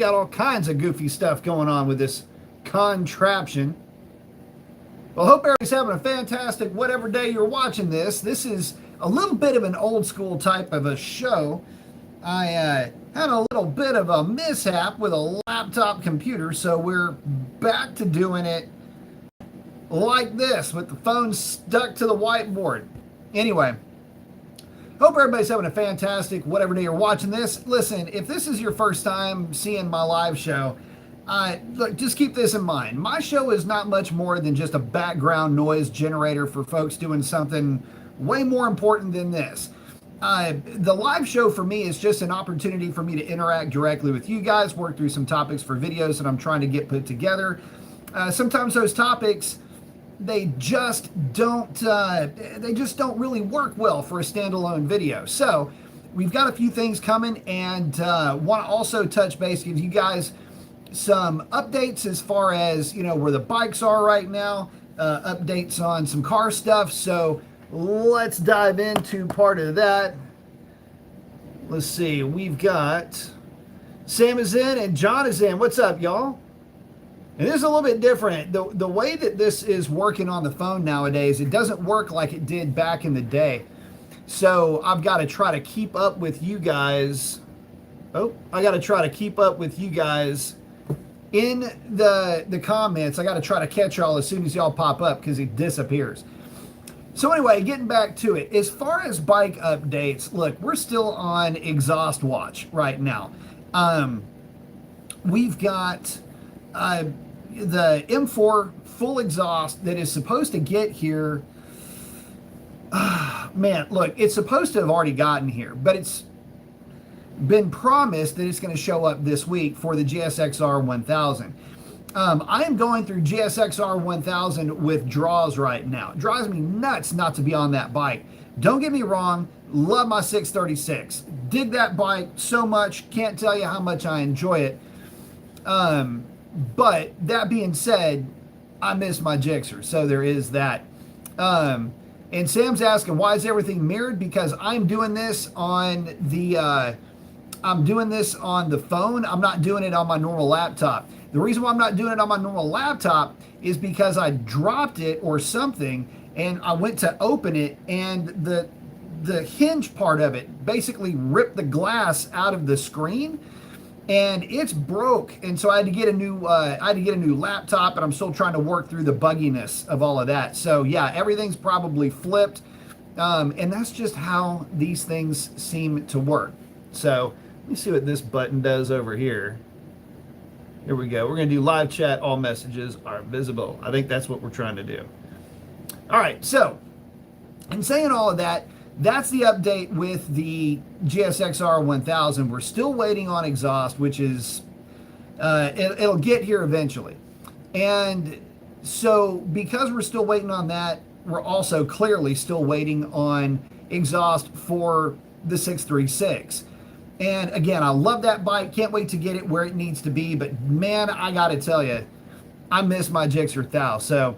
got all kinds of goofy stuff going on with this contraption. Well, hope everybody's having a fantastic whatever day you're watching this. This is a little bit of an old school type of a show. I had a little bit of a mishap with a laptop computer, so we're back to doing it like this with the phone stuck to the whiteboard. Anyway, hope everybody's having a fantastic whatever day you're watching this. Listen, if this is your first time seeing my live show, look, just keep this in mind. My show is not much more than just a background noise generator for folks doing something way more important than this. The live show for me is just an opportunity for me to interact directly with you guys, work through some topics for videos that I'm trying to get put together. Sometimes those topics, they just don't really work well for a standalone video. So we've got a few things coming, and want to also touch base, give you guys some updates as far as, you know, where the bikes are right now, updates on some car stuff. So let's dive into part of that. Let's see, we've got Sam is in and John is in. What's up, y'all? And this is a little bit different. The way that this is working on the phone nowadays, it doesn't work like it did back in the day. So I've got to try to keep up with you guys. I got to try to keep up with you guys in the comments. I got to try to catch y'all as soon as y'all pop up because it disappears. So anyway, getting back to it, as far as bike updates, look, we're still on exhaust watch right now. We've got the M4 full exhaust that is supposed to get here. Man, look, it's supposed to have already gotten here, but it's been promised that it's going to show up this week for the GSX-R 1000. I am going through GSX-R 1000 withdrawals right now. It drives me nuts not to be on that bike. Don't get me wrong, love my 636. Dig that bike so much, can't tell you how much I enjoy it. But that being said, I miss my Gixxer, so there is that. And Sam's asking, why is everything mirrored? Because I'm doing this on the phone. I'm not doing it on my normal laptop. The reason why I'm not doing it on my normal laptop is because I dropped it or something, and I went to open it, and the hinge part of it basically ripped the glass out of the screen, and it's broke. And so I had to get a new laptop, and I'm still trying to work through the bugginess of all of that. So yeah, everything's probably flipped, and that's just how these things seem to work. So let me see what this button does over here. Here we go. We're going to do live chat. All messages are visible. I think that's what we're trying to do. All right. So, in saying all of that, that's the update with the GSX-R 1000. We're still waiting on exhaust, which is, it'll get here eventually. And so, because we're still waiting on that, we're also clearly still waiting on exhaust for the 636. And again, I love that bike. Can't wait to get it where it needs to be. But man, I got to tell you, I miss my Gixxer 1000. So,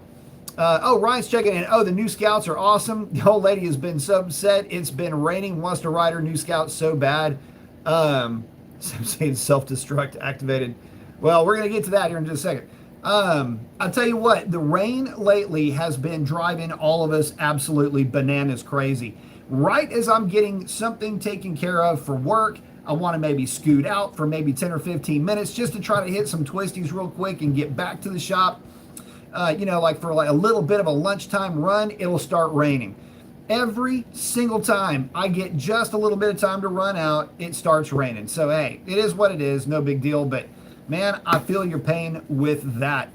Ryan's checking in. Oh, the new Scouts are awesome. The old lady has been so upset. It's been raining, wants to ride her new Scout so bad. I'm saying self-destruct activated. Well, we're going to get to that here in just a second. I'll tell you what, the rain lately has been driving all of us absolutely bananas crazy. Right as I'm getting something taken care of for work, I want to maybe scoot out for maybe 10 or 15 minutes just to try to hit some twisties real quick and get back to the shop. Like for like a little bit of a lunchtime run, it'll start raining. Every single time I get just a little bit of time to run out, it starts raining. So, hey, it is what it is. No big deal. But, man, I feel your pain with that.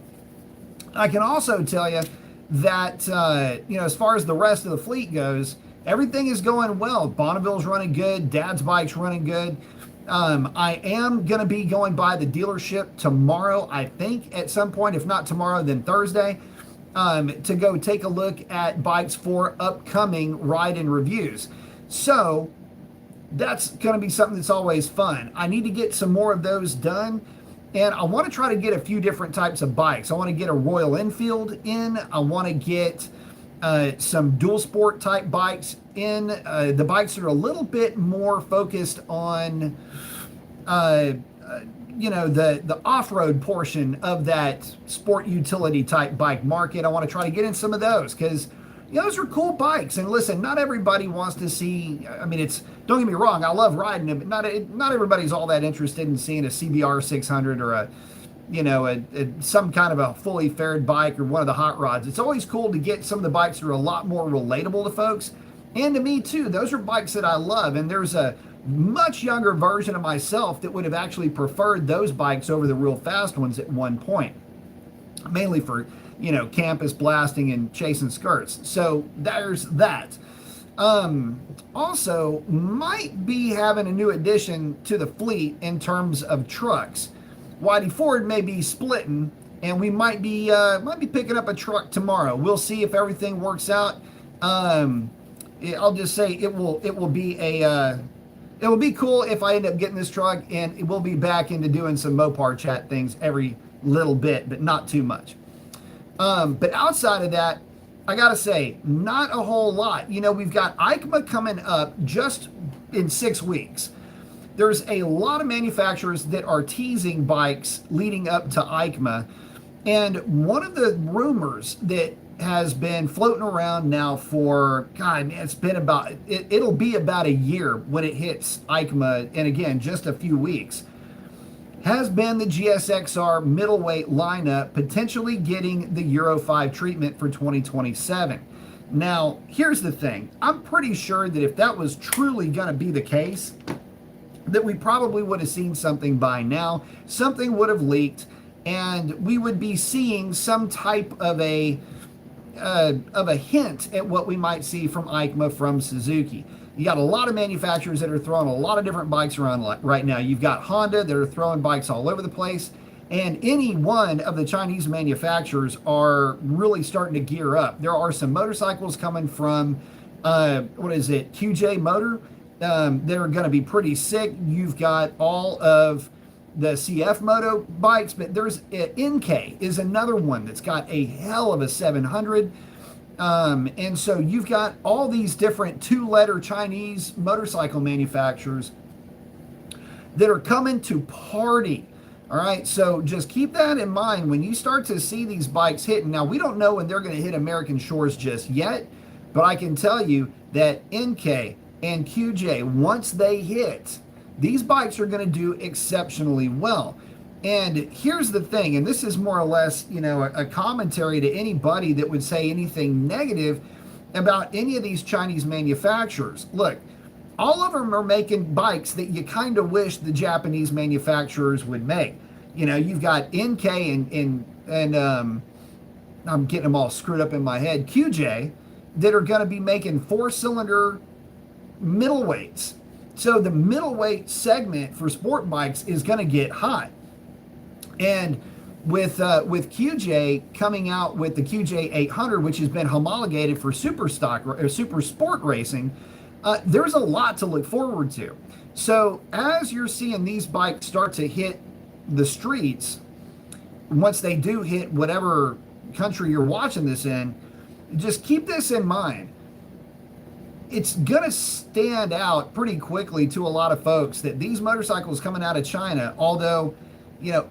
I can also tell you that, as far as the rest of the fleet goes, everything is going well. Bonneville's running good. Dad's bike's running good. I am going to be going by the dealership tomorrow, I think, at some point. If not tomorrow, then Thursday, to go take a look at bikes for upcoming ride-in reviews. So that's going to be something that's always fun. I need to get some more of those done. And I want to try to get a few different types of bikes. I want to get a Royal Enfield in. I want to get some dual sport type bikes in. The bikes that are a little bit more focused on the off-road portion of that sport utility type bike market. I want to try to get in some of those because those are cool bikes. And listen, not everybody wants to see. I mean, don't get me wrong, I love riding them, but not everybody's all that interested in seeing a CBR 600 or some kind of a fully fared bike or one of the hot rods. It's always cool to get some of the bikes that are a lot more relatable to folks, and to me too. Those are bikes that I love, and there's a much younger version of myself that would have actually preferred those bikes over the real fast ones at one point, mainly for campus blasting and chasing skirts. So there's that. Also might be having a new addition to the fleet in terms of trucks. Whitey Ford may be splitting, and we might be picking up a truck tomorrow. We'll see if everything works out. I'll just say it will be cool if I end up getting this truck, and we'll be back into doing some Mopar chat things every little bit, but not too much. But outside of that, I gotta say, not a whole lot. We've got EICMA coming up just in 6 weeks. There's a lot of manufacturers that are teasing bikes leading up to EICMA. And one of the rumors that has been floating around now for, God, man, it'll be about a year when it hits EICMA, and again, just a few weeks, has been the GSXR middleweight lineup potentially getting the Euro 5 treatment for 2027. Now, here's the thing. I'm pretty sure that if that was truly going to be the case, that we probably would have seen something by now. Something would have leaked, and we would be seeing some type of a hint at what we might see from EICMA from Suzuki. You got a lot of manufacturers that are throwing a lot of different bikes around right now. You've got Honda that are throwing bikes all over the place, and any one of the Chinese manufacturers are really starting to gear up. There are some motorcycles coming from, QJ Motor, that are going to be pretty sick. You've got all of the CF Moto bikes, but there's NK is another one that's got a hell of a 700. And so you've got all these different 2-letter Chinese motorcycle manufacturers that are coming to party. All right, so just keep that in mind when you start to see these bikes hitting. Now, we don't know when they're going to hit American shores just yet, but I can tell you that NK and QJ, once they hit, these bikes are going to do exceptionally well. And here's the thing, and this is more or less, a commentary to anybody that would say anything negative about any of these Chinese manufacturers. Look, all of them are making bikes that you kind of wish the Japanese manufacturers would make. You've got NK and I'm getting them all screwed up in my head, QJ, that are going to be making 4-cylinder middleweights. So the middleweight segment for sport bikes is going to get hot. And with QJ coming out with the QJ 800, which has been homologated for super sport racing, there's a lot to look forward to. So as you're seeing these bikes start to hit the streets, once they do hit whatever country you're watching this in, just keep this in mind. It's going to stand out pretty quickly to a lot of folks that these motorcycles coming out of China, although,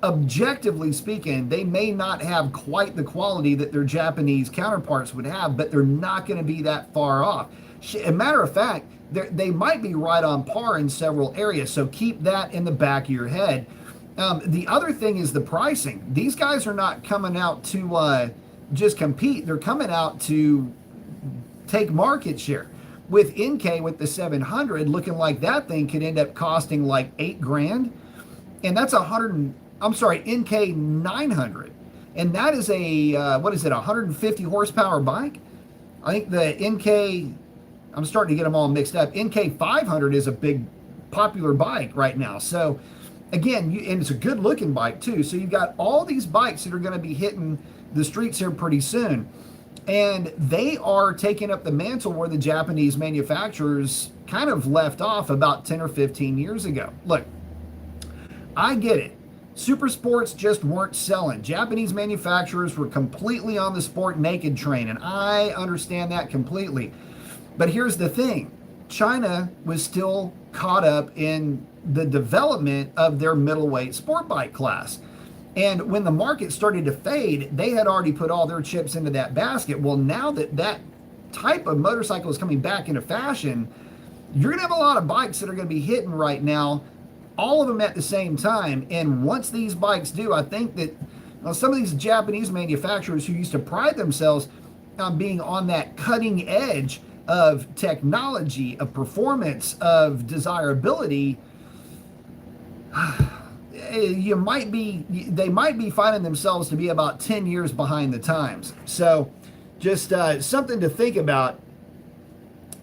objectively speaking, they may not have quite the quality that their Japanese counterparts would have, but they're not going to be that far off. As a matter of fact, they might be right on par in several areas, so keep that in the back of your head. The other thing is the pricing. These guys are not coming out to just compete. They're coming out to take market share. With NK, with the 700, looking like that thing could end up costing like $8,000, and that's NK 900, and that is a 150 horsepower bike. I think the NK, I'm starting to get them all mixed up. NK 500 is a big popular bike right now. So again, and it's a good looking bike too. So you've got all these bikes that are going to be hitting the streets here pretty soon. And they are taking up the mantle where the Japanese manufacturers kind of left off about 10 or 15 years ago. Look, I get it. Super sports just weren't selling. Japanese manufacturers were completely on the sport naked train, and I understand that completely. But here's the thing. China was still caught up in the development of their middleweight sport bike class. And when the market started to fade, they had already put all their chips into that basket. Well, now that that type of motorcycle is coming back into fashion, you're going to have a lot of bikes that are going to be hitting right now, all of them at the same time. And once these bikes do, I think that some of these Japanese manufacturers who used to pride themselves on being on that cutting edge of technology, of performance, of desirability, they might be finding themselves to be about 10 years behind the times. So just something to think about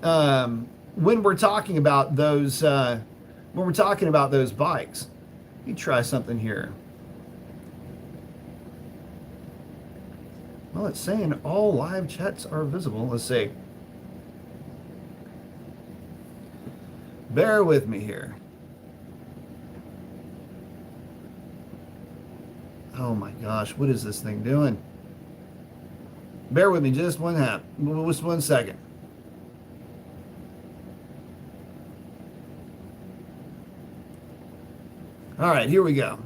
when we're talking about those bikes. Let me try something here. Well, it's saying all live chats are visible. Let's see. Bear with me here. Oh my gosh, what is this thing doing? Bear with me just one second. All right, here we go.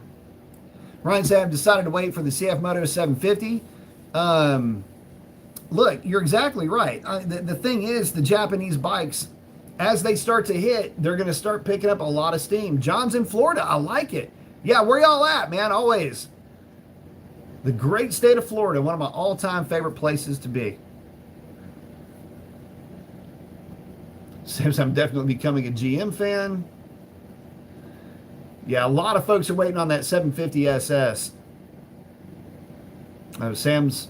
Ryan said, I've decided to wait for the CF Moto 750. Look, you're exactly right. The thing is, the Japanese bikes, as they start to hit, they're going to start picking up a lot of steam. John's in Florida. I like it. Yeah, where y'all at, man? Always. The great state of Florida, one of my all-time favorite places to be. Seems I'm definitely becoming a GM fan. Yeah, a lot of folks are waiting on that 750 SS. Sam's...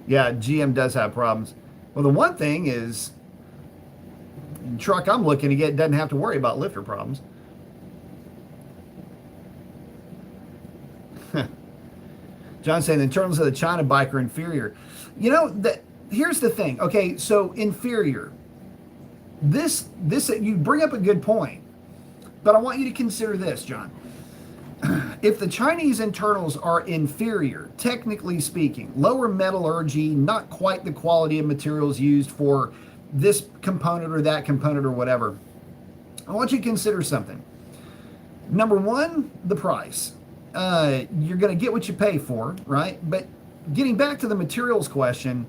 yeah, GM does have problems. Well, the one thing is, the truck I'm looking to get doesn't have to worry about lifter problems. John saying, in terms of the China bike are inferior. You know, here's the thing. Okay, so inferior. This you bring up a good point, but I want you to consider this, John. If the Chinese internals are inferior, technically speaking, lower metallurgy, not quite the quality of materials used for this component or that component or whatever, I want you to consider something. Number one, the price. You're going to get what you pay for, right? But getting back to the materials question,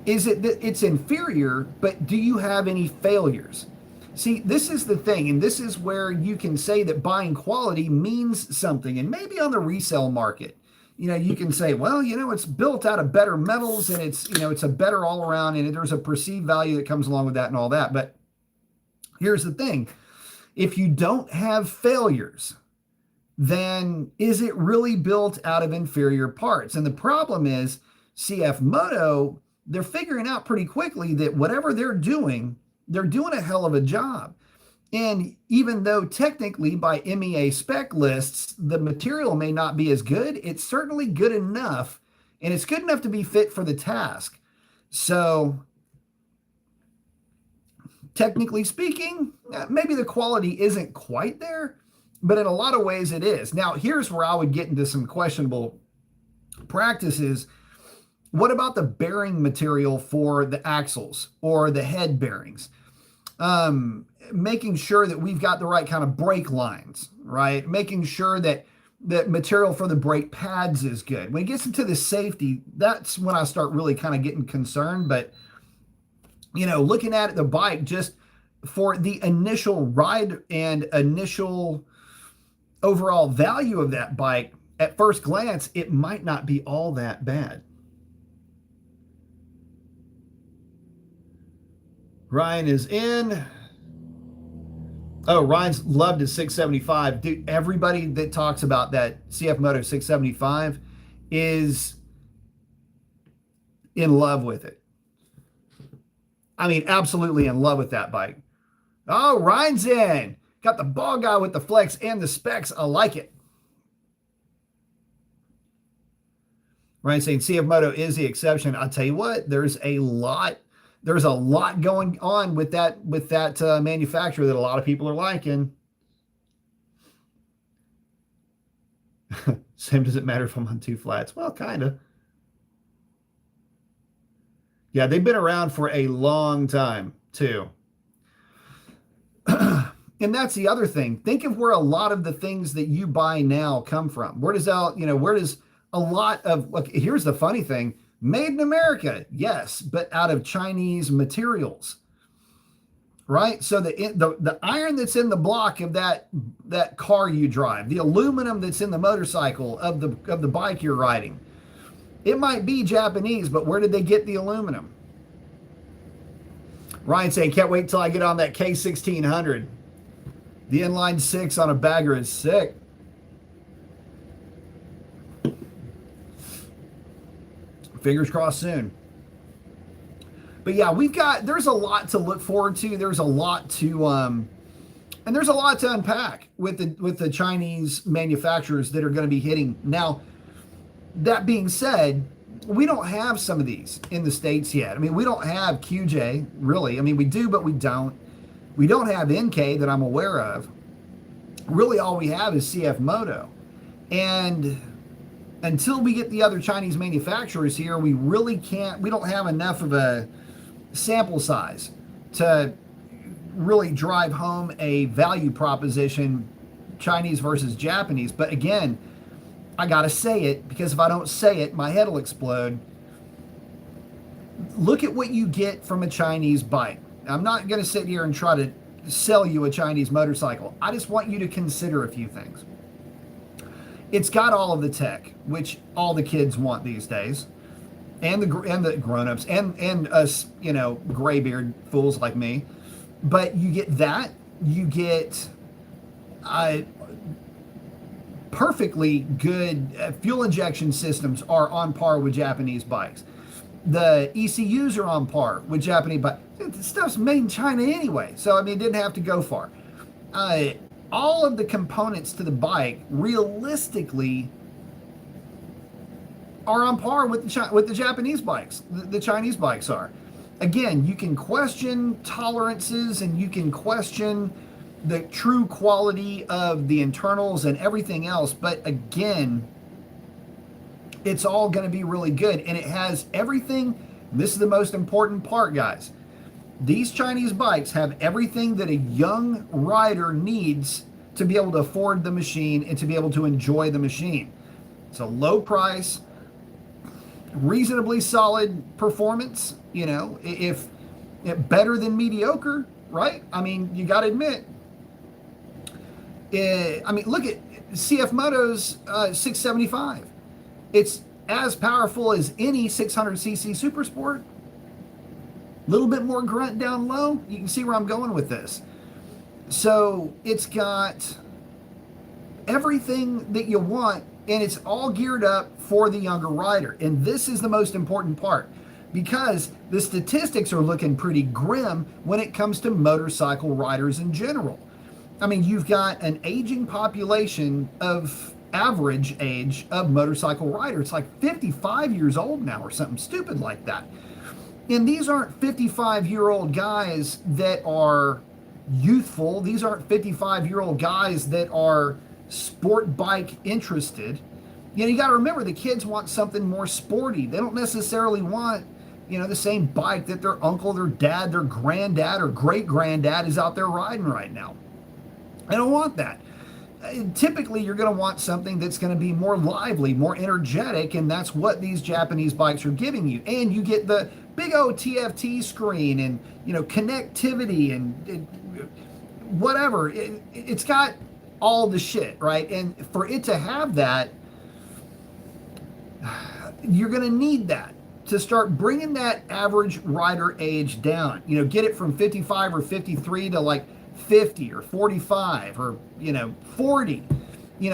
is it that it's inferior, but do you have any failures? See, this is the thing, and this is where you can say that buying quality means something. And maybe on the resale market, you can say, well, it's built out of better metals, and it's a better all around, and there's a perceived value that comes along with that and all that. But here's the thing. If you don't have failures, then is it really built out of inferior parts? And the problem is CF Moto, they're figuring out pretty quickly that whatever they're doing a hell of a job. And even though technically by MEA spec lists, the material may not be as good, it's certainly good enough, and it's good enough to be fit for the task. So technically speaking, maybe the quality isn't quite there, but in a lot of ways it is. Now, here's where I would get into some questionable practices. What about the bearing material for the axles or the head bearings? Making sure that we've got the right kind of brake lines, right? Making sure that the material for the brake pads is good. When it gets into the safety, that's when I start really kind of getting concerned. But, looking at the bike just for the initial ride and initial overall value of that bike, at first glance, it might not be all that bad. Ryan is in. Oh, Ryan's loved his 675. Dude, everybody that talks about that CF Moto 675 is in love with it. I mean, absolutely in love with that bike. Oh, Ryan's in. Got the ball guy with the flex and the specs. I like it. Ryan saying CF Moto is the exception. I'll tell you what, there's a lot going on with that manufacturer that a lot of people are liking. Sam, does it matter if I'm on two flats? Well, kind of. Yeah, they've been around for a long time, too. And that's the other thing. Think of where a lot of the things that you buy now come from. Where does where does a lot of, look, here's the funny thing, made in America, yes, but out of Chinese materials, right? So the iron that's in the block of that car you drive, the aluminum that's in the motorcycle of the bike you're riding, it might be Japanese, but where did they get the aluminum? Ryan saying, can't wait till I get on that K1600. The inline six on a bagger is sick. Fingers crossed soon. But yeah, there's a lot to look forward to. There's a lot to, and there's a lot to unpack with the Chinese manufacturers that are going to be hitting. Now, that being said, we don't have some of these in the States yet. I mean, we don't have QJ, really. I mean, we do, but we don't. We don't have NK that I'm aware of. Really, all we have is CF Moto. And until we get the other Chinese manufacturers here, we don't have enough of a sample size to really drive home a value proposition, Chinese versus Japanese. But again, I got to say it, because if I don't say it, my head will explode. Look at what you get from a Chinese bike. I'm not going to sit here and try to sell you a Chinese motorcycle. I just want you to consider a few things. It's got all of the tech, which all the kids want these days, and the grown-ups, and us, graybeard fools like me. But you get that. You get perfectly good fuel injection systems are on par with Japanese bikes. The ECUs are on par with Japanese bikes. This stuff's made in China anyway, so I mean, it didn't have to go far. All of the components to the bike realistically are on par with the Japanese bikes. The Chinese bikes are. Again, you can question tolerances, and you can question the true quality of the internals and everything else, but again, it's all going to be really good, and it has everything. This is the most important part, guys. These Chinese bikes have everything that a young rider needs to be able to afford the machine and to be able to enjoy the machine. It's a low price, reasonably solid performance, if better than mediocre, right? I mean, you got to admit, look at CF Moto's 675. It's as powerful as any 600cc Super Sport. A little bit more grunt down low. You can see where I'm going with this. So it's got everything that you want, and it's all geared up for the younger rider. And this is the most important part, because the statistics are looking pretty grim when it comes to motorcycle riders in general. I mean, you've got an aging population of average age of motorcycle riders. It's like 55 years old now or something stupid like that. And these aren't 55-year-old guys that are youthful. These aren't 55-year-old guys that are sport bike interested. You got to remember, the kids want something more sporty. They don't necessarily want, the same bike that their uncle, their dad, their granddad, or great-granddad is out there riding right now. They don't want that. Typically, you're going to want something that's going to be more lively, more energetic, and that's what these Japanese bikes are giving you. And you get the big old TFT screen and, connectivity and whatever. It's got all the shit, right? And for it to have that, you're going to need that to start bringing that average rider age down. Get it from 55 or 53 to like 50 or 45 or 40.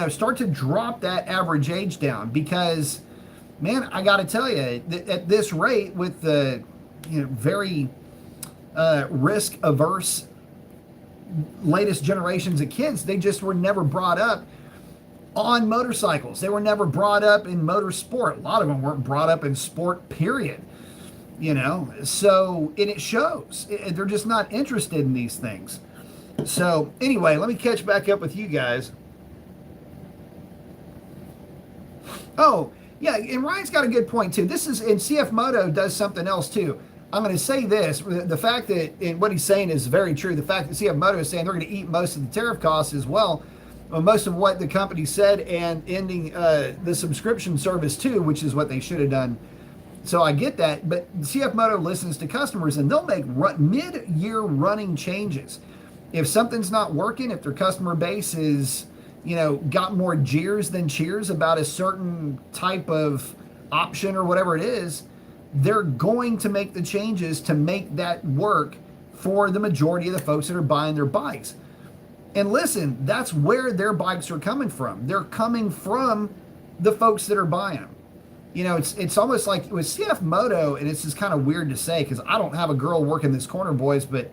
Start to drop that average age down, because man, I got to tell you, at this rate, with the very risk averse latest generations of kids, they just were never brought up on motorcycles. They were never brought up in motorsport. A lot of them weren't brought up in sport, period. So, and it shows. They're just not interested in these things. So anyway, let me catch back up with you guys. Oh, yeah, and Ryan's got a good point too. And CF Moto does something else too. I'm going to say this: the fact that, and what he's saying is very true. The fact that CF Moto is saying they're going to eat most of the tariff costs as well, most of what the company said, and ending the subscription service too, which is what they should have done. So I get that, but CF Moto listens to customers, and they'll make mid-year running changes. If something's not working, if their customer base is, got more jeers than cheers about a certain type of option or whatever it is, they're going to make the changes to make that work for the majority of the folks that are buying their bikes. And listen, that's where their bikes are coming from. They're coming from the folks that are buying them. It's almost like with CF Moto, and this is kind of weird to say because I don't have a girl working this corner, boys, but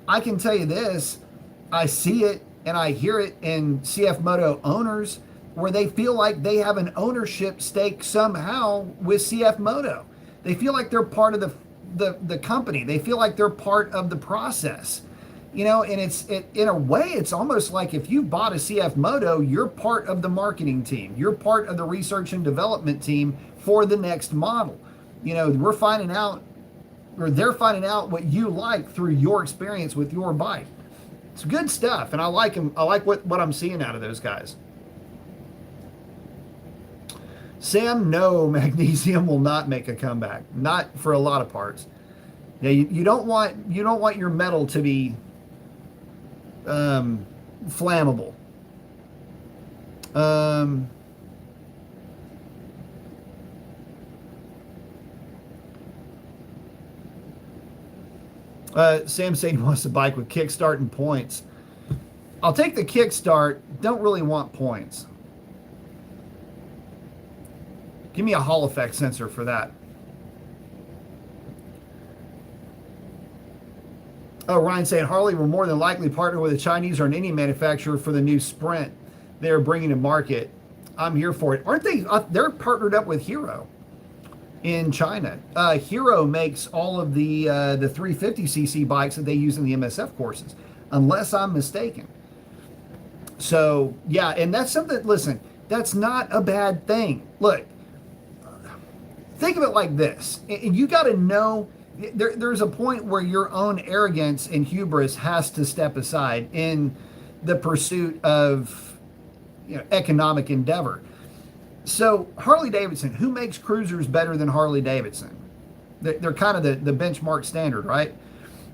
I can tell you this, I see it and I hear it in CF Moto owners where they feel like they have an ownership stake somehow with CF Moto. They feel like they're part of the company. They feel like they're part of the process. And it's in a way, it's almost like if you bought a CF Moto, you're part of the marketing team. You're part of the research and development team for the next model. We're finding out, or they're finding out what you like through your experience with your bike. It's good stuff, and I like them. I like what I'm seeing out of those guys. Sam, no, magnesium will not make a comeback. Not for a lot of parts. Yeah, you don't want your metal to be flammable. Sam saying he wants a bike with kickstart and points. I'll take the kickstart. Don't really want points. Give me a Hall effect sensor for that. Oh, Ryan saying Harley will more than likely partner with a Chinese or an Indian manufacturer for the new Sprint they're bringing to market. I'm here for it. Aren't they? They're partnered up with Hero in China. Hero makes all of the 350cc bikes that they use in the MSF courses, unless I'm mistaken. So, yeah, and that's something, listen, that's not a bad thing. Look, think of it like this. And you got to know, there's a point where your own arrogance and hubris has to step aside in the pursuit of economic endeavor. So Harley Davidson, who makes cruisers better than Harley Davidson? They're kind of the benchmark standard, right?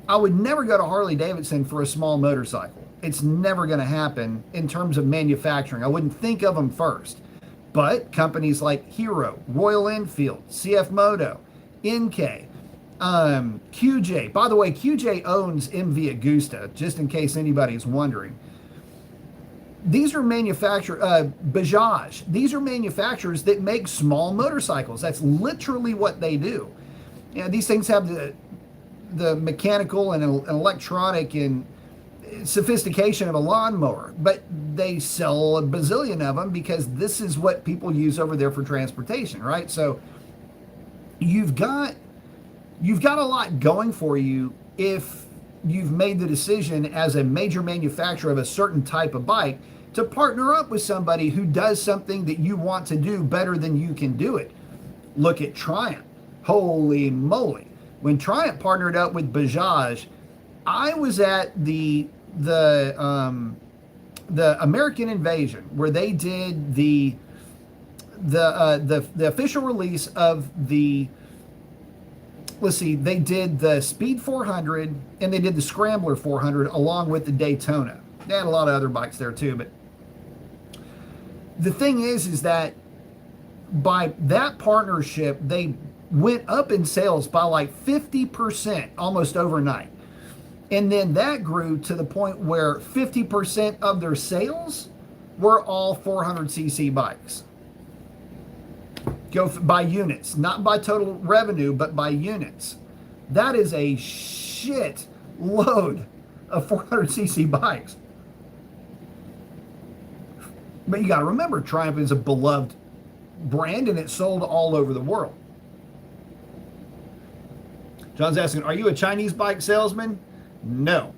I would never go to Harley Davidson for a small motorcycle. It's never going to happen in terms of manufacturing. I wouldn't think of them first. But companies like Hero, Royal Enfield, CF Moto, NK, QJ. By the way, QJ owns MV Agusta, just in case anybody's wondering. These are Bajaj. These are manufacturers that make small motorcycles. That's literally what they do. These things have the mechanical and electronic and sophistication of a lawnmower, but they sell a bazillion of them because this is what people use over there for transportation, right? So you've got a lot going for you if you've made the decision as a major manufacturer of a certain type of bike to partner up with somebody who does something that you want to do better than you can do it. Look at Triumph. Holy moly. When Triumph partnered up with Bajaj, I was at the American Invasion where they did the official release of the, let's see, they did the Speed 400 and they did the Scrambler 400 along with the Daytona. They had a lot of other bikes there too, but the thing is that by that partnership, they went up in sales by like 50% almost overnight. And then that grew to the point where 50% of their sales were all 400cc bikes. Go by units, not by total revenue, but by units. That is a shit load of 400cc bikes. But you got to remember, Triumph is a beloved brand and it's sold all over the world. John's asking, are you a Chinese bike salesman? No.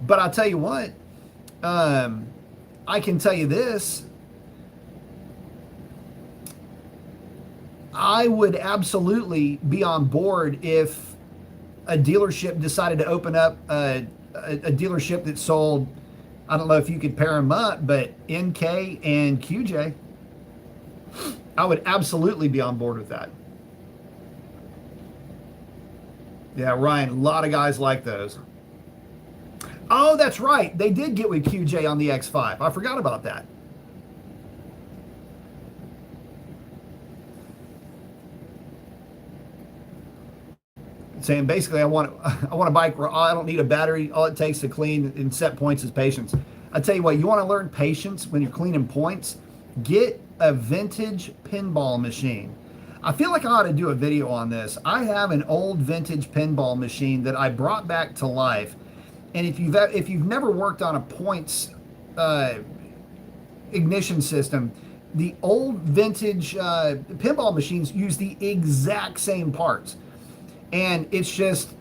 But I'll tell you what, I can tell you this. I would absolutely be on board if a dealership decided to open up a dealership that sold, I don't know if you could pair them up, but NK and QJ, I would absolutely be on board with that. Yeah, Ryan, a lot of guys like those. Oh, that's right. They did get with QJ on the X5. I forgot about that. Saying basically, I want a bike where I don't need a battery. All it takes to clean and set points is patience. I tell you what, you want to learn patience when you're cleaning points? Get a vintage pinball machine. I feel like I ought to do a video on this. I have an old vintage pinball machine that I brought back to life. And if you've never worked on a points ignition system, the old vintage pinball machines use the exact same parts. And it's just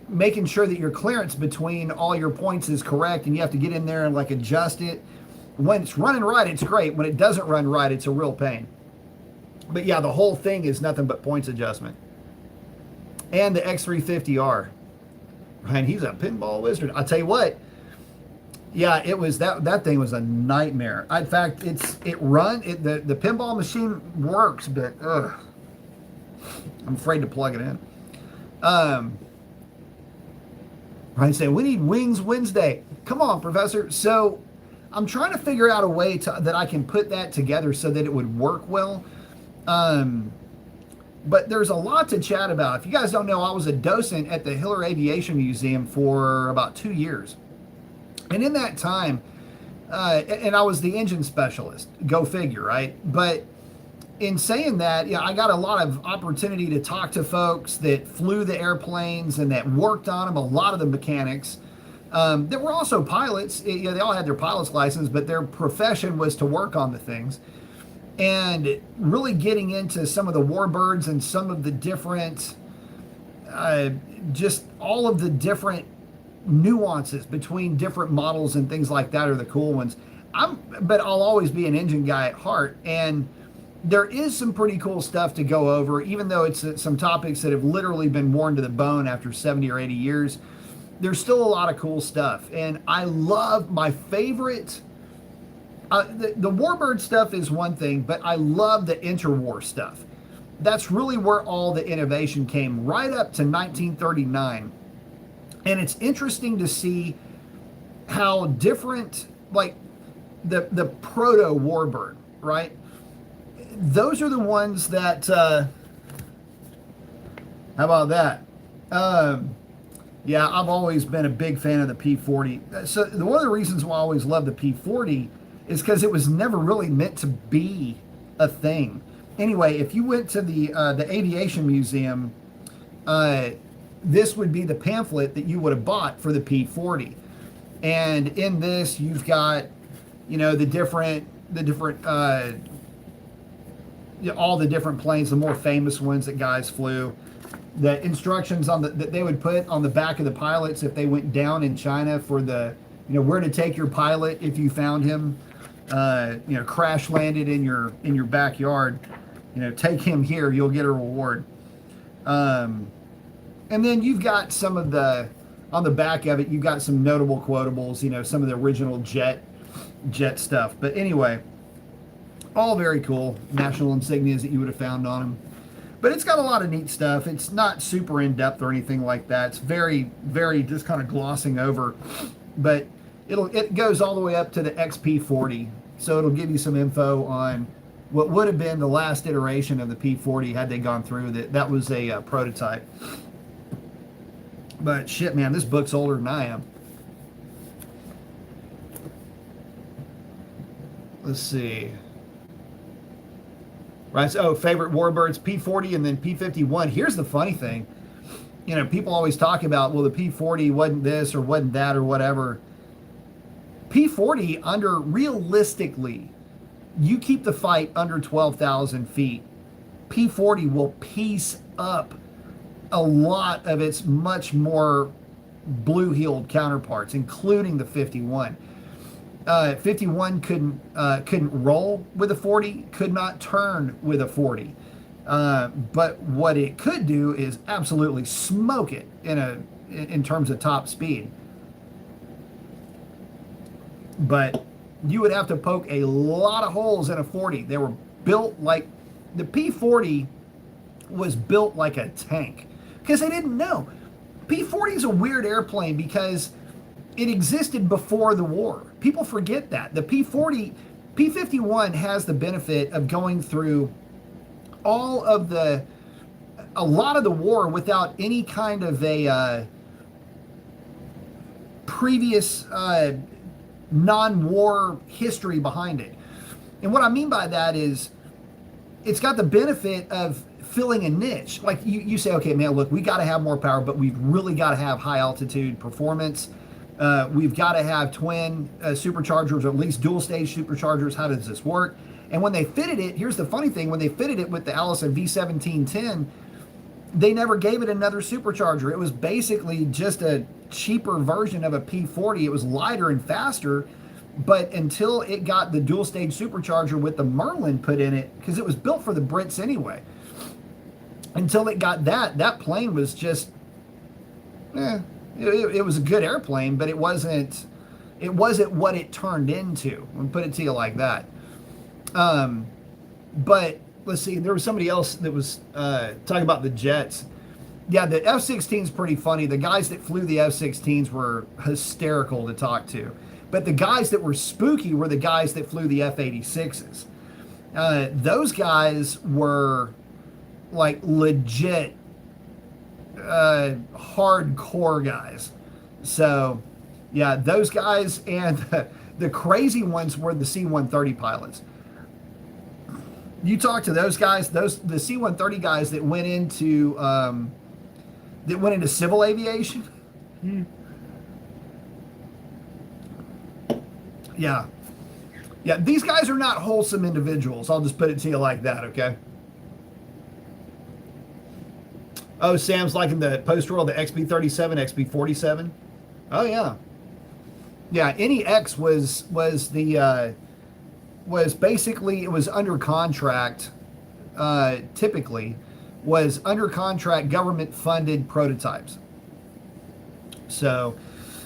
making sure that your clearance between all your points is correct, and you have to get in there and like adjust it. When it's running right, it's great. When it doesn't run right, it's a real pain. But yeah, the whole thing is nothing but points adjustment. And the X350R. Ryan, he's a pinball wizard. I tell you what, yeah, it was that thing was a nightmare. In fact, the pinball machine works, but ugh, I'm afraid to plug it in. Ryan saying, we need Wings Wednesday. Come on, Professor. So I'm trying to figure out a way that I can put that together so that it would work well. But there's a lot to chat about. If you guys don't know, I was a docent at the Hiller Aviation Museum for about 2 years. And in that time, and I was the engine specialist. Go figure, right? But in saying that, yeah, I got a lot of opportunity to talk to folks that flew the airplanes and that worked on them, a lot of the mechanics. There were also pilots. You know, they all had their pilot's license, but their profession was to work on the things. And really getting into some of the warbirds and some of the different, just all of the different nuances between different models and things like that are the cool ones. But I'll always be an engine guy at heart. And there is some pretty cool stuff to go over, even though it's some topics that have literally been worn to the bone after 70 or 80 years. There's still a lot of cool stuff. And I love my favorite, the warbird stuff is one thing, but I love the interwar stuff. That's really where all the innovation came, right up to 1939. And it's interesting to see how different, like the proto warbird, right? Those are the ones that, how about that? Yeah, I've always been a big fan of the P-40. So one of the reasons why I always loved the P-40 is because it was never really meant to be a thing. Anyway, if you went to the Aviation Museum, this would be the pamphlet that you would have bought for the P-40. And in this, you've got, you know, all the different planes, the more famous ones that guys flew. The instructions that they would put on the back of the pilots if they went down in China for where to take your pilot if you found him, crash landed in your backyard, take him here, you'll get a reward. And then you've got some of on the back of it, you've got some notable quotables, some of the original jet stuff. But anyway, all very cool national insignias that you would have found on them. But it's got a lot of neat stuff. It's not super in-depth or anything like that. It's very, very just kind of glossing over. But it goes all the way up to the XP40. So it'll give you some info on what would have been the last iteration of the P40 had they gone through. That was a prototype. But shit, man, this book's older than I am. Let's see. Right, so favorite warbirds, P40 and then P51. Here's the funny thing. People always talk about, well, the P40 wasn't this or wasn't that or whatever. P40 realistically, you keep the fight under 12,000 feet, P40 will piece up a lot of its much more blue-heeled counterparts, including the 51. 51 couldn't roll with a 40, could not turn with a 40. But what it could do is absolutely smoke it in terms of top speed. But you would have to poke a lot of holes in a 40. They were built like the P-40 was built like a tank because they didn't know. P-40 is a weird airplane because it existed before the war. People forget that. The P-40, P-51 has the benefit of going through a lot of the war without any kind of a previous non-war history behind it. And what I mean by that is it's got the benefit of filling a niche. Like you say, okay, man, look, we got to have more power, but we've really got to have high altitude performance. We've got to have twin superchargers, or at least dual stage superchargers. How does this work? And when they fitted it, here's the funny thing: when they fitted it with the Allison V1710, they never gave it another supercharger. It was basically just a cheaper version of a P-40. It was lighter and faster, but until it got the dual stage supercharger with the Merlin put in it, because it was built for the Brits anyway, until it got that plane was just, it was a good airplane, but it wasn't what it turned into. I'll put it to you like that. But let's see, there was somebody else that was talking about the jets. Yeah, the F-16 is pretty funny. The guys that flew the F-16s were hysterical to talk to. But the guys that were spooky were the guys that flew the F-86s. Those guys were like legit hardcore guys. So, yeah, those guys, and the crazy ones were the C-130 pilots. You talk to those guys, the C-130 guys that went into civil aviation. Yeah. Yeah, these guys are not wholesome individuals. I'll just put it to you like that, okay? Oh, Sam's liking the post-roll, the XB-37, XB-47. Oh, yeah. Yeah, NEX was basically, it was under contract, typically, was under contract government-funded prototypes. So,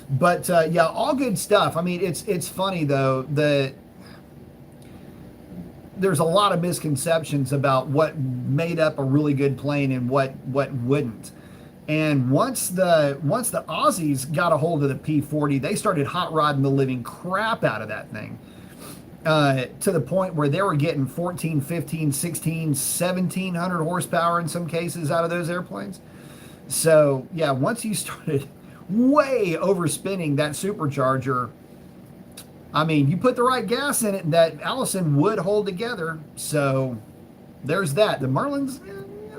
but yeah, all good stuff. I mean, it's funny, though, that there's a lot of misconceptions about what made up a really good plane and what wouldn't. And once the Aussies got a hold of the P-40, they started hot rodding the living crap out of that thing. To the point where they were getting 14, 15, 16, 1700 horsepower in some cases out of those airplanes. So, yeah, once you started way overspinning that supercharger, I mean, you put the right gas in it, that Allison would hold together. So, there's that. The Merlins,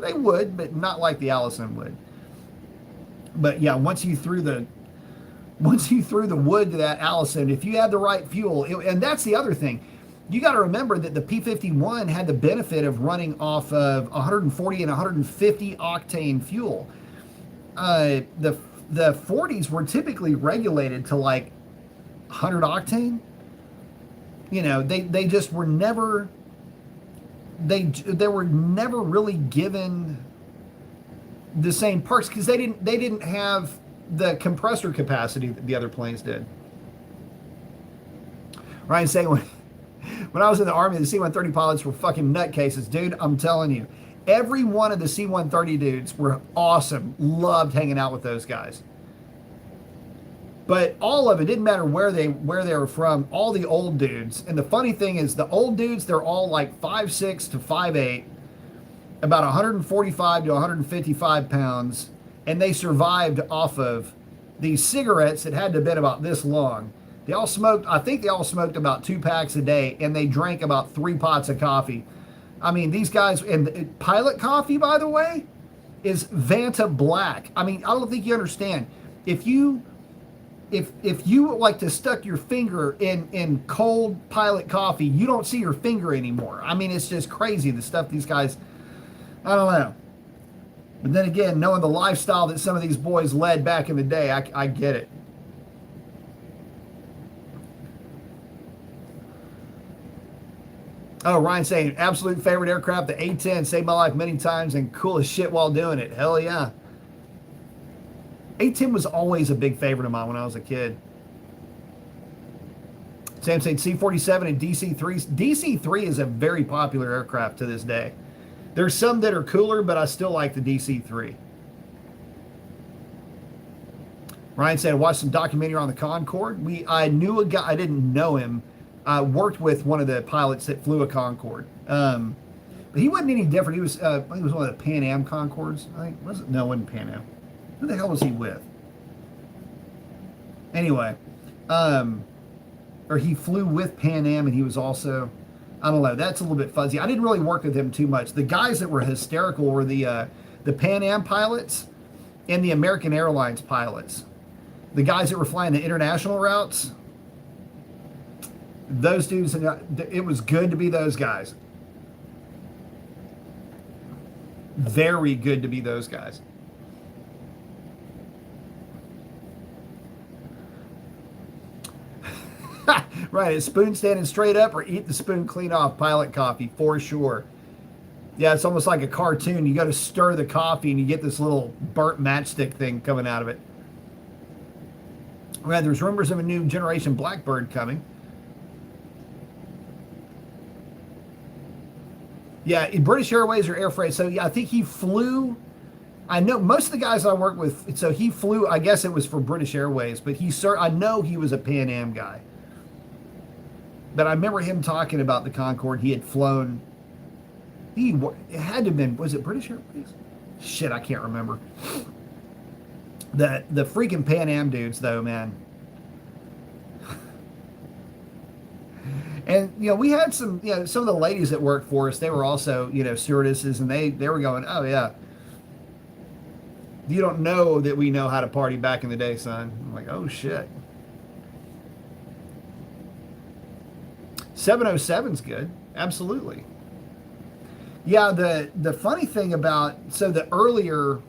they would, but not like the Allison would. But, yeah, once you threw the wood to that Allison, if you had the right fuel, and that's the other thing, you got to remember that the P-51 had the benefit of running off of 140 and 150 octane fuel. The 40s were typically regulated to like 100 octane. You know, they just were never, they were never really given the same perks because they didn't have the compressor capacity that the other planes did. Ryan saying, when I was in the Army, the C-130 pilots were fucking nutcases. Dude, I'm telling you. Every one of the C-130 dudes were awesome. Loved hanging out with those guys. But all of it, didn't matter where they were from, all the old dudes. And the funny thing is, the old dudes, they're all like 5'6" to 5'8", about 145 to 155 pounds. And they survived off of these cigarettes that had to have been about this long. They all smoked, I think they all smoked about 2 packs a day, and they drank about 3 pots of coffee. I mean, these guys, and Pilot coffee, by the way, is Vanta Black. I mean, I don't think you understand. If you like to stuck your finger in cold Pilot coffee, you don't see your finger anymore. I mean, it's just crazy, the stuff these guys, I don't know. But then again, knowing the lifestyle that some of these boys led back in the day, I get it. Oh, Ryan saying absolute favorite aircraft, the A-10, saved my life many times and cool as shit while doing it. Hell yeah. A-10 was always a big favorite of mine when I was a kid. Sam saying C-47 and DC-3. DC-3 is a very popular aircraft to this day. There's some that are cooler, but I still like the DC-3. Ryan said, I watched some documentary on the Concorde. I knew a guy, I didn't know him. I worked with one of the pilots that flew a Concorde. But he wasn't any different. He was one of the Pan Am Concords. I think, wasn't? No, it wasn't Pan Am. Who the hell was he with? Anyway, or he flew with Pan Am, and he was also, I don't know. That's a little bit fuzzy. I didn't really work with him too much. The guys that were hysterical were the Pan Am pilots and the American Airlines pilots. The guys that were flying the international routes. Those dudes, it was good to be those guys. Very good to be those guys. Right, is spoon standing straight up or eat the spoon clean off? Pilot coffee, for sure. Yeah, it's almost like a cartoon. You got to stir the coffee and you get this little burnt matchstick thing coming out of it. Right, there's rumors of a new generation Blackbird coming. Yeah, British Airways or Air Freight. So yeah, I think he flew. I know most of the guys I work with. So he flew. I guess it was for British Airways, but I know he was a Pan Am guy. But I remember him talking about the Concorde. He had flown. It had to have been. Was it British Airways? Shit, I can't remember. The freaking Pan Am dudes, though, man. And, we had some, some of the ladies that worked for us, they were also, stewardesses, and they were going, oh, yeah. You don't know that we know how to party back in the day, son. I'm like, oh, shit. 707's good. Absolutely. Yeah, the funny thing about, so the earlier,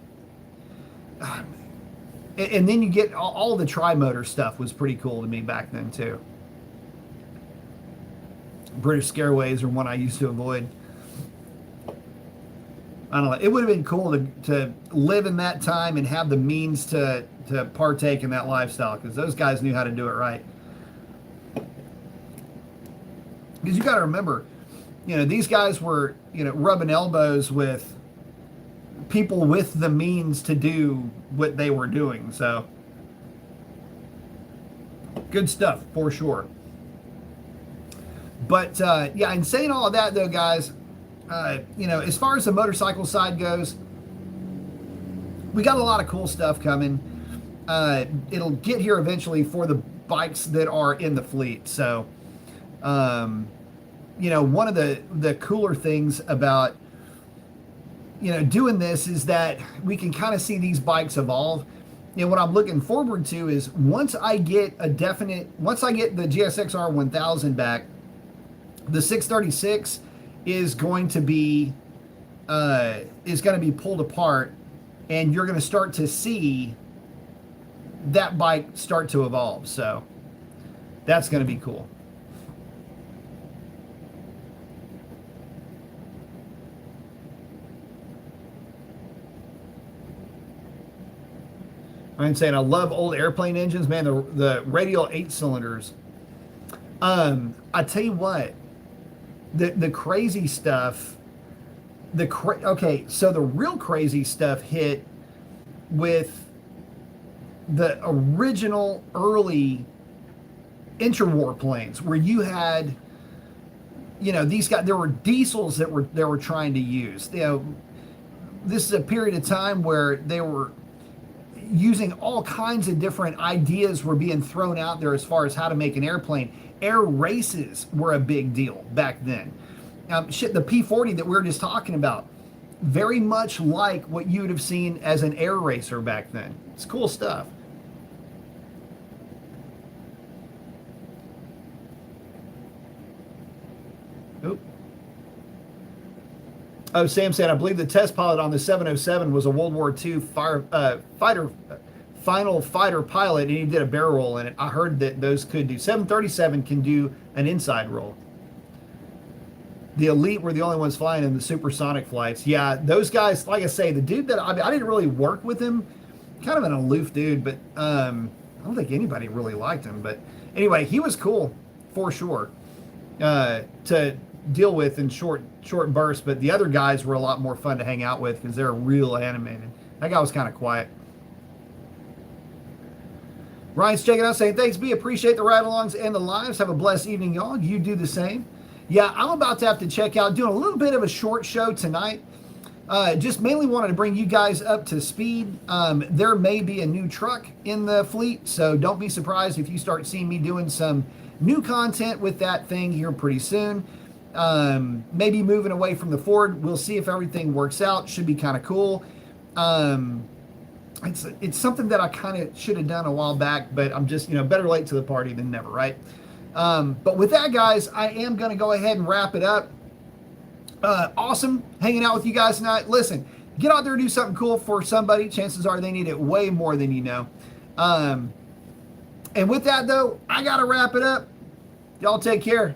and then you get all the tri-motor stuff was pretty cool to me back then, too. British Scareways are one I used to avoid. I don't know. It would have been cool to live in that time and have the means to partake in that lifestyle, because those guys knew how to do it right. Because you got to remember, these guys were, rubbing elbows with people with the means to do what they were doing. So, good stuff for sure. But yeah, and saying all of that though, guys, as far as the motorcycle side goes, we got a lot of cool stuff coming. It'll get here eventually for the bikes that are in the fleet. So, one of the cooler things about, doing this is that we can kind of see these bikes evolve. And what I'm looking forward to is once I get the GSX-R 1000 back, the 636 is going to be pulled apart, and you're going to start to see that bike start to evolve. So that's going to be cool. I'm saying I love old airplane engines, man. The radial 8-cylinders. I tell you what, the crazy stuff. Okay, so the real crazy stuff hit with the original early interwar planes, where you had, these guys. There were diesels that were trying to use. This is a period of time where they were using all kinds of different ideas were being thrown out there as far as how to make an airplane. Air races were a big deal back then. The P-40 that we were just talking about, very much like what you would have seen as an air racer back then. It's cool stuff. Oop. Oh, Sam said, I believe the test pilot on the 707 was a World War II final fighter pilot, and he did a barrel roll in it. I heard that those could do. 737 can do an inside roll. The Elite were the only ones flying in the supersonic flights. Yeah, those guys, like I say, the dude that I didn't really work with him, kind of an aloof dude, but I don't think anybody really liked him. But anyway, he was cool for sure to deal with in short bursts. But the other guys were a lot more fun to hang out with because they're real animated. That guy was kind of quiet. Ryan's checking out saying, thanks, B. Appreciate the ride-alongs and the lives. Have a blessed evening, y'all. You do the same. Yeah, I'm about to have to check out, doing a little bit of a short show tonight. Just mainly wanted to bring you guys up to speed. There may be a new truck in the fleet, so don't be surprised if you start seeing me doing some new content with that thing here pretty soon. Maybe moving away from the Ford. We'll see if everything works out. Should be kind of cool. It's something that I kind of should have done a while back, but I'm just, better late to the party than never, right? But with that, guys, I am going to go ahead and wrap it up. Awesome hanging out with you guys tonight. Listen, get out there and do something cool for somebody. Chances are they need it way more than you know. And with that, though, I got to wrap it up. Y'all take care.